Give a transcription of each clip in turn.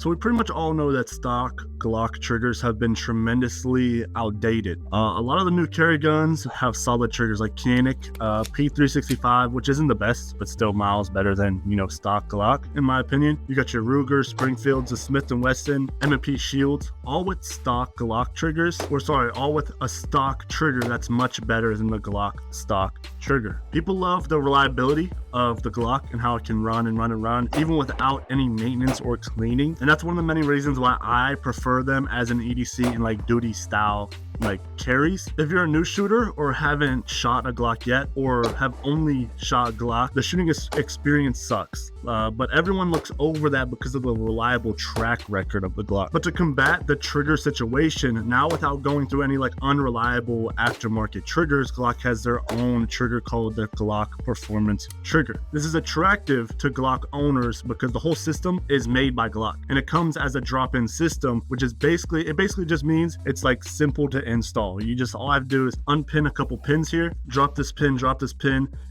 So we pretty much all know that stock Glock triggers have been tremendously outdated. A lot of the new carry guns have solid triggers like Kinetic, P365, which isn't the best, but still miles better than, stock Glock, in my opinion. You got your Ruger, Springfields, the Smith & Wesson, M&P Shields, all with stock Glock triggers, all with a stock trigger that's much better than the Glock stock trigger. People love the reliability of the Glock and how it can run and run and run, even without any maintenance or cleaning. And that's one of the many reasons why I prefer them as an EDC and like duty style carries. If you're a new shooter or haven't shot a Glock yet, or have only shot Glock, the shooting experience sucks. But everyone looks over that because of the reliable track record of the Glock. But to combat the trigger situation, now without going through any unreliable aftermarket triggers, Glock has their own trigger called the Glock Performance Trigger. This is attractive to Glock owners because the whole system is made by Glock, and it comes as a drop-in system, which is basically just means it's simple to install. All I have to do is unpin a couple pins here, drop this pin,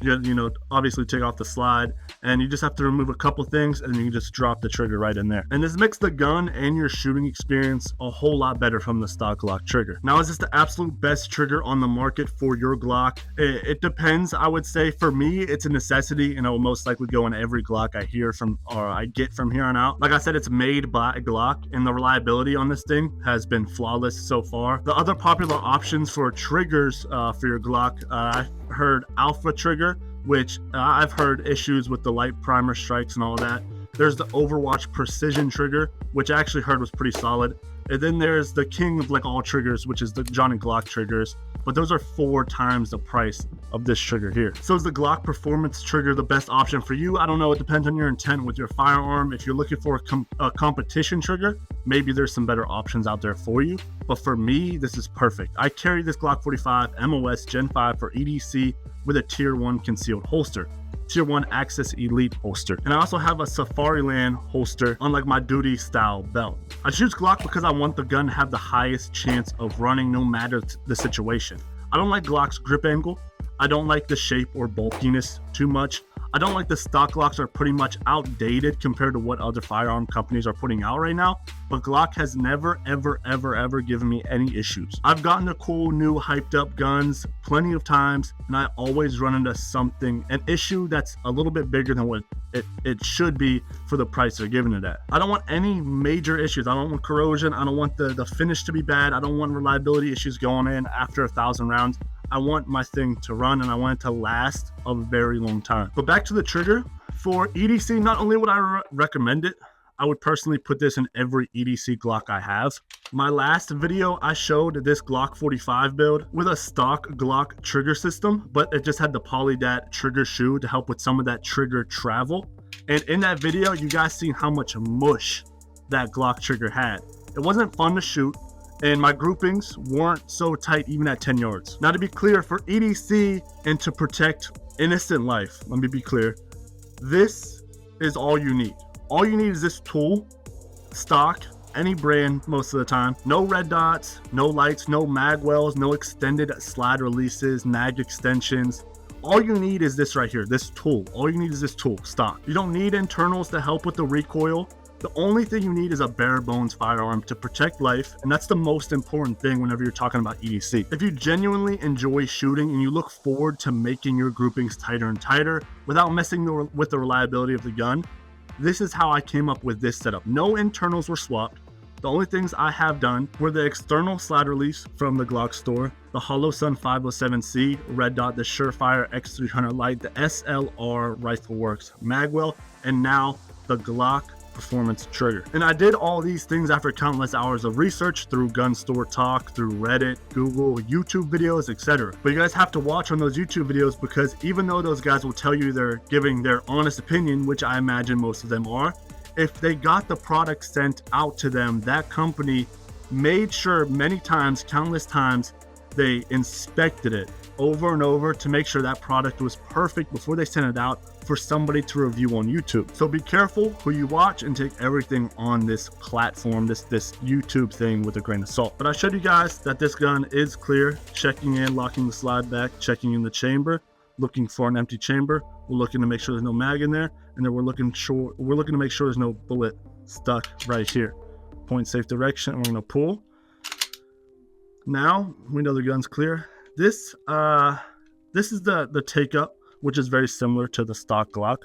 you obviously take off the slide, and you just have to remove a couple things, and you can just drop the trigger right in there. And this makes the gun and your shooting experience a whole lot better from the stock Glock trigger. Now, is this the absolute best trigger on the market for your Glock? It depends. I would say for me, it's a necessity, and I will most likely go in every Glock I get from here on out. Like I said, it's made by Glock, and the reliability on this thing has been flawless so far. The other popular options for triggers for your Glock, I've heard Alpha trigger, which I've heard issues with the light primer strikes and all of that. There's the Overwatch Precision trigger, which I actually heard was pretty solid. And then there's the king of all triggers, which is the Johnny Glock triggers, but those are 4 times the price of this trigger here. So is the Glock Performance Trigger the best option for you? I don't know. It depends on your intent with your firearm. If you're looking for a competition trigger, maybe there's some better options out there for you. But for me, this is perfect. I carry this Glock 45 MOS Gen 5 for EDC with a Tier 1 concealed holster. Tier 1 Access Elite holster. And I also have a Safariland holster on my duty style belt. I choose Glock because I want the gun to have the highest chance of running no matter the situation. I don't like Glock's grip angle. I don't like the shape or bulkiness too much. I don't like the stock Glocks are pretty much outdated compared to what other firearm companies are putting out right now, but Glock has never, ever given me any issues. I've gotten the cool new hyped up guns plenty of times, and I always run into an issue that's a little bit bigger than what it should be for the price they're giving it at. I don't want any major issues. I don't want corrosion. I don't want the finish to be bad. I don't want reliability issues going in after 1,000 rounds. I want my thing to run, and I want it to last a very long time. But back to the trigger. For EDC, not only would I recommend it, I would personally put this in every EDC Glock I have. My last video, I showed this Glock 45 build with a stock Glock trigger system, but it just had the Polydat trigger shoe to help with some of that trigger travel. And in that video, you guys seen how much mush that Glock trigger had. It wasn't fun to shoot, and my groupings weren't so tight even at 10 yards. Now, to be clear, for EDC and to protect innocent life, let me be clear, this is all you need. All you need is this tool, stock, any brand most of the time. No red dots, no lights, no mag wells, no extended slide releases, mag extensions. All you need is this right here, this tool. All you need is this tool, stock. You don't need internals to help with the recoil. The only thing you need is a bare bones firearm to protect life, and that's the most important thing whenever you're talking about EDC. If you genuinely enjoy shooting and you look forward to making your groupings tighter and tighter without messing with the reliability of the gun, this is how I came up with this setup. No internals were swapped. The only things I have done were the external slide release from the Glock store, the Hollow Sun 507C, red dot, the Surefire X300 light, the SLR Rifle Works magwell, and now the Glock Performance Trigger. And I did all these things after countless hours of research through gun store talk, through Reddit, Google, YouTube videos, etc. But you guys have to watch on those YouTube videos, because even though those guys will tell you they're giving their honest opinion, which I imagine most of them are, if they got the product sent out to them, that company made sure many times, countless times, they inspected it over and over to make sure that product was perfect before they sent it out for somebody to review on YouTube. So be careful who you watch and take everything on this platform, this YouTube thing, with a grain of salt. But I showed you guys that this gun is clear. Checking in, locking the slide back, checking in the chamber, looking for an empty chamber. We're looking to make sure there's no mag in there, and then we're looking to make sure there's no bullet stuck right here. Point safe direction, we're gonna pull. Now we know the gun's clear. This is the take up, which is very similar to the stock Glock.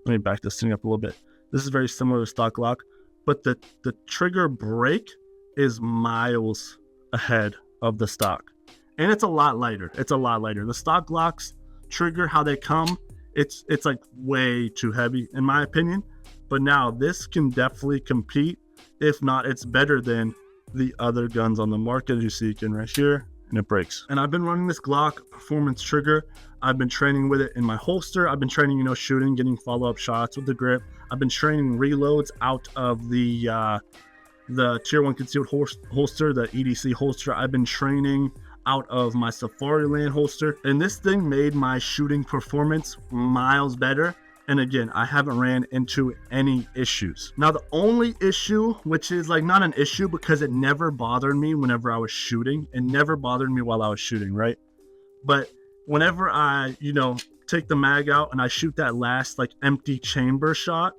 Let me back this thing up a little bit. This is very similar to stock Glock, but the trigger break is miles ahead of the stock, and it's a lot lighter. It's a lot lighter. The stock Glocks trigger, how they come, it's like way too heavy in my opinion. But now this can definitely compete. If not, it's better than the other guns on the market. As you see, you can right here, and it breaks. And I've been running this Glock performance trigger. I've been training with it in my holster. I've been training, you know, shooting, getting follow-up shots with the grip. I've been training reloads out of the tier 1 concealed holster, the EDC holster. I've been training out of my Safariland holster, and this thing made my shooting performance miles better. And again, I haven't ran into any issues. Now, the only issue, which is like not an issue because it never bothered me whenever I was shooting, it never bothered me while I was shooting, right? But whenever I, you know, take the mag out and I shoot that last like empty chamber shot,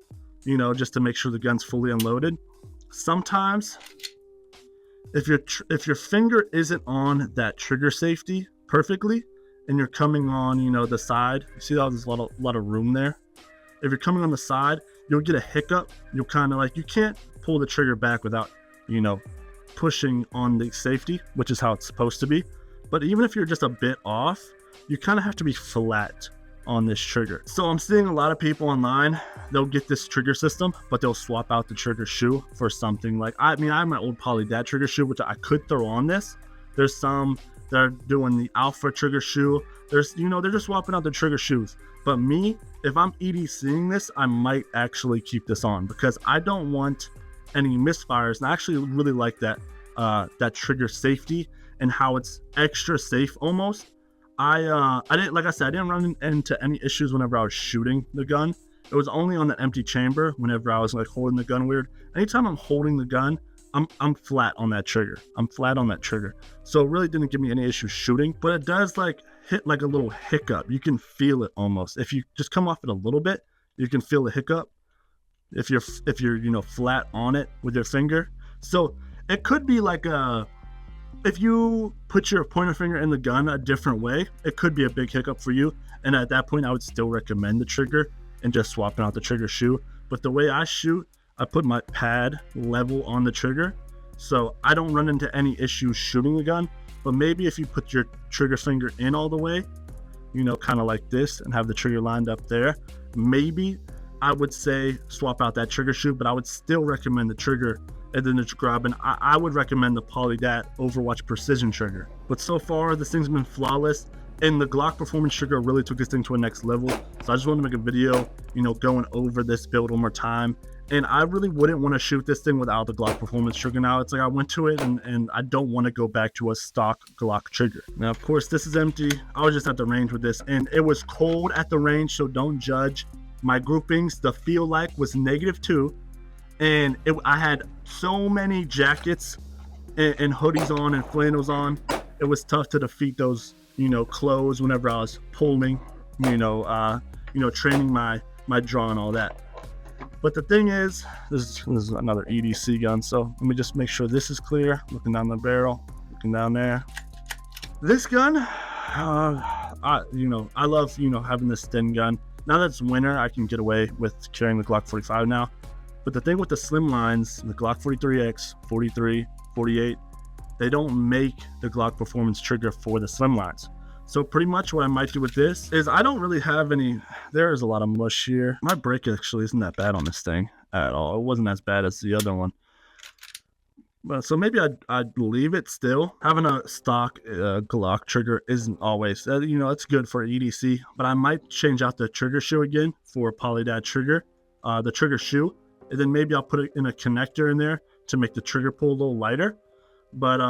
you know, just to make sure the gun's fully unloaded, sometimes if your finger isn't on that trigger safety perfectly and you're coming on, you know, the side, you see how there's a lot of room there? If you're coming on the side, you'll get a hiccup. You'll kind of like, you can't pull the trigger back without, you know, pushing on the safety, which is how it's supposed to be. But even if you're just a bit off, you kind of have to be flat on this trigger. So I'm seeing a lot of people online, they'll get this trigger system, but they'll swap out the trigger shoe for something like, I mean, I have my old poly dad trigger shoe, which I could throw on this. There's some that are doing the alpha trigger shoe. There's, you know, they're just swapping out the trigger shoes. But me, if I'm EDCing this, I might actually keep this on because I don't want any misfires. And I actually really like that that trigger safety and how it's extra safe almost. I didn't, like I said, I didn't run into any issues whenever I was shooting the gun. It was only on the empty chamber whenever I was like holding the gun weird. Anytime I'm holding the gun, I'm flat on that trigger. I'm flat on that trigger. So it really didn't give me any issues shooting, but it does like hit like a little hiccup. You can feel it almost. If you just come off it a little bit, you can feel the hiccup if you're, you know, flat on it with your finger. So it could be like if you put your pointer finger in the gun a different way, it could be a big hiccup for you. And at that point, I would still recommend the trigger and just swapping out the trigger shoe. But the way I shoot, I put my pad level on the trigger, so I don't run into any issues shooting the gun. But maybe if you put your trigger finger in all the way, you know, kind of like this, and have the trigger lined up there, maybe I would say swap out that trigger shoe, but I would still recommend the trigger and then just grab, and I would recommend the Polydat Overwatch Precision trigger. But so far, this thing's been flawless, and the Glock Performance trigger really took this thing to a next level. So I just wanted to make a video, you know, going over this build one more time. And I really wouldn't want to shoot this thing without the Glock Performance trigger now. It's like I went to it and I don't want to go back to a stock Glock trigger. Now, of course, this is empty. I was just at the range with this, and it was cold at the range, so don't judge my groupings. The feel like was -2, and I had so many jackets and hoodies on and flannels on. It was tough to defeat those, you know, clothes whenever I was pulling, training my draw and all that. But the thing is, this is another EDC gun, so let me just make sure this is clear. Looking down the barrel, looking down there. This gun, I love, having this thin gun. Now that it's winter, I can get away with carrying the Glock 45 now. But the thing with the slim lines, the Glock 43X, 43, 48, they don't make the Glock Performance trigger for the slim lines. So pretty much what I might do with this is I don't really have any, there is a lot of mush here. My break actually isn't that bad on this thing at all. It wasn't as bad as the other one. But so maybe I'd leave it still. Having a stock Glock trigger isn't always, it's good for EDC, but I might change out the trigger shoe again for a Polydad trigger, the trigger shoe. And then maybe I'll put it in a connector in there to make the trigger pull a little lighter. But,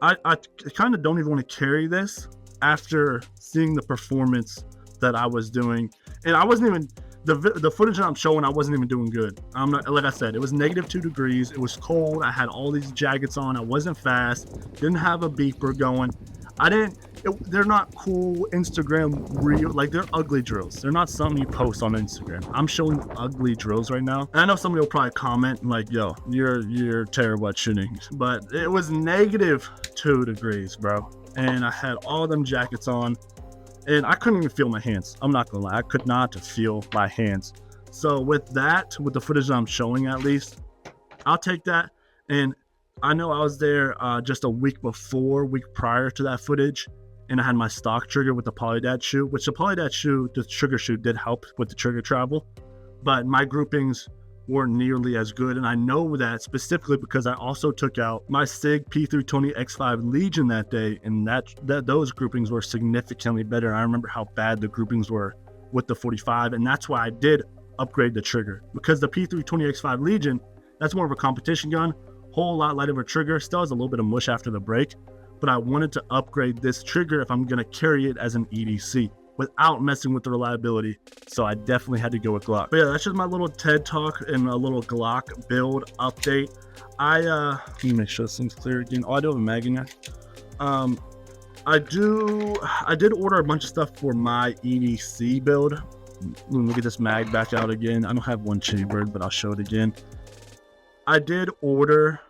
I kind of don't even want to carry this after seeing the performance that I was doing. And I wasn't even, the footage that I'm showing, I wasn't even doing good. I'm not, like I said, it was -2 degrees. It was cold. I had all these jackets on. I wasn't fast. Didn't have a beeper going. They're not cool Instagram real, like they're ugly drills. They're not something you post on Instagram. I'm showing ugly drills right now. And I know somebody will probably comment like, yo, you're terrible at shooting. But it was -2 degrees, bro. And I had all them jackets on and I couldn't even feel my hands. I'm not gonna lie, I could not feel my hands. So with the footage that I'm showing at least, I'll take that. And I know I was there just a week prior to that footage, and I had my stock trigger with the polydad shoe, which the polydad shoe, the trigger shoe did help with the trigger travel, but my groupings weren't nearly as good. And I know that specifically because I also took out my SIG P320 X5 Legion that day, and those groupings were significantly better. I remember how bad the groupings were with the 45, and that's why I did upgrade the trigger, because the P320 X5 Legion, that's more of a competition gun, whole lot lighter of a trigger, still has a little bit of mush after the break, but I wanted to upgrade this trigger if I'm gonna carry it as an EDC without messing with the reliability. So I definitely had to go with Glock. But yeah, that's just my little TED talk and a little Glock build update. Let me make sure this thing's clear again. Oh, I do have a mag in there. I did order a bunch of stuff for my EDC build. Let me get this mag back out again. I don't have one chambered, but I'll show it again. I did order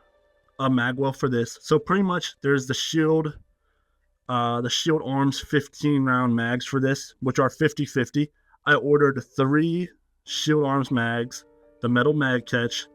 a magwell for this. So pretty much there's the Shield Arms 15 round mags for this, which are 50-50. I ordered 3 Shield Arms mags, the metal mag catch,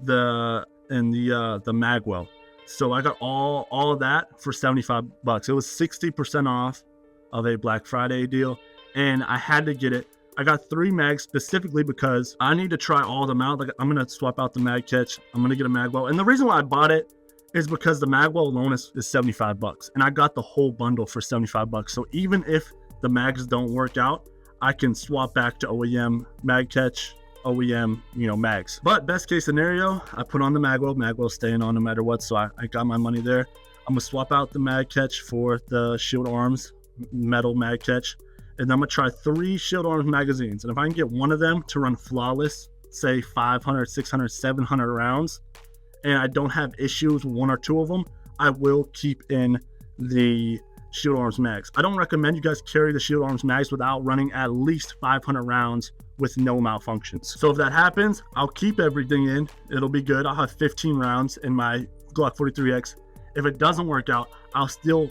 the magwell. So I got all of that for $75. It was 60% off of a Black Friday deal, and I had to get it. I got 3 mags specifically because I need to try all of them out. Like, I'm gonna swap out the mag catch, I'm gonna get a magwell, and the reason why I bought it is because the magwell alone is $75, and I got the whole bundle for $75. So even if the mags don't work out, I can swap back to OEM mag catch, OEM, mags. But best case scenario, I put on the magwell's staying on no matter what, so I got my money there. I'm gonna swap out the mag catch for the Shield Arms metal mag catch, and then I'm gonna try 3 Shield Arms magazines, and if I can get one of them to run flawless, say 500, 600, 700 rounds, and I don't have issues with 1 or 2 of them, I will keep in the Shield Arms mags. I don't recommend you guys carry the Shield Arms mags without running at least 500 rounds with no malfunctions. So if that happens, I'll keep everything in. It'll be good. I'll have 15 rounds in my Glock 43X. If it doesn't work out, I'll still,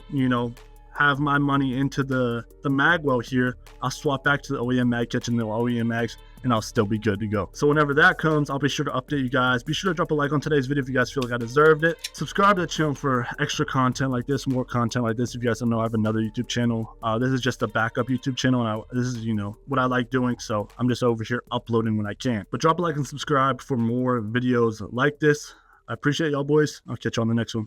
have my money into the magwell here. I'll swap back to the OEM mag catch and the OEM mags, and I'll still be good to go. So whenever that comes, I'll be sure to update you guys. Be sure to drop a like on today's video if you guys feel like I deserved it. Subscribe to the channel for extra content like this, more content like this. If you guys don't know, I have another YouTube channel. This is just a backup YouTube channel, and this is, what I like doing, so I'm just over here uploading when I can. But drop a like and subscribe for more videos like this. I appreciate y'all, boys. I'll catch you on the next one.